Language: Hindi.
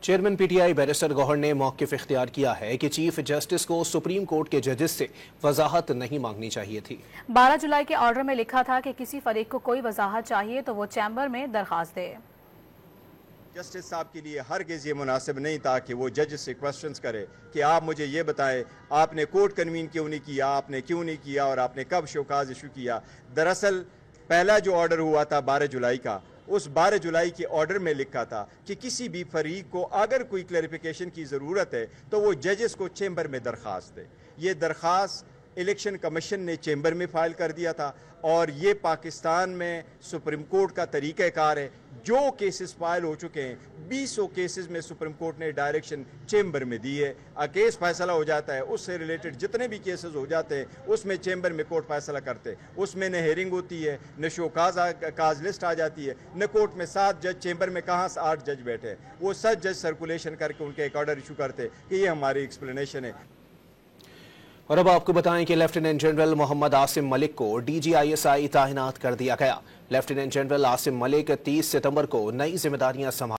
चेयरमैन पीटीआई बैरिस्टर गौहर ने मौक़िफ़ इख्तियार किया है कि चीफ जस्टिस को सुप्रीम कोर्ट के जजेस से वजाहत नहीं मांगनी चाहिए थी। 12 जुलाई के ऑर्डर में लिखा था कि किसी फरीक को कोई वजाहत चाहिए तो वो चैम्बर में दरखास्त दे। जस्टिस साहब के लिए हरगिज़ ये मुनासिब नहीं था कि वो जज से क्वेश्चंस करे कि आप मुझे ये बताएं, आपने कोर्ट कन्वीन क्यों नहीं किया, आपने क्यों नहीं किया और आपने कब शोकाज इशू किया। दरअसल पहला जो ऑर्डर हुआ था 12 जुलाई का, उस 12 जुलाई के ऑर्डर में लिखा था कि किसी भी फरीक को अगर कोई क्लैरिफिकेशन की ज़रूरत है तो वो जजेस को चैम्बर में दरख्वास्त दे। ये दरख्वास्त इलेक्शन कमीशन ने चैम्बर में फ़ाइल कर दिया था और ये पाकिस्तान में सुप्रीम कोर्ट का तरीक़ाकार है। जो केसेस फाइल हो चुके हैं 200 केसेस में सुप्रीम कोर्ट ने डायरेक्शन चैम्बर में दी है। केस फैसला हो जाता है, उससे रिलेटेड जितने भी केसेस हो जाते हैं उसमें चैम्बर में कोर्ट फैसला करते हैं। उसमें न हेयरिंग होती है, न शोकाज लिस्ट आ जाती है, न कोर्ट में 7 जज, चैम्बर में कहाँ 8 जज बैठे हैं। वो 7 जज सर्कुलेशन करके उनके एक ऑर्डर इशू करते कि ये हमारी एक्सप्लेनेशन है। और अब आपको बताएं कि लेफ्टिनेंट जनरल मोहम्मद आसिम मलिक को DGISI तैनात कर दिया गया। लेफ्टिनेंट जनरल आसिम मलिक 30 सितंबर को नई जिम्मेदारियां संभाल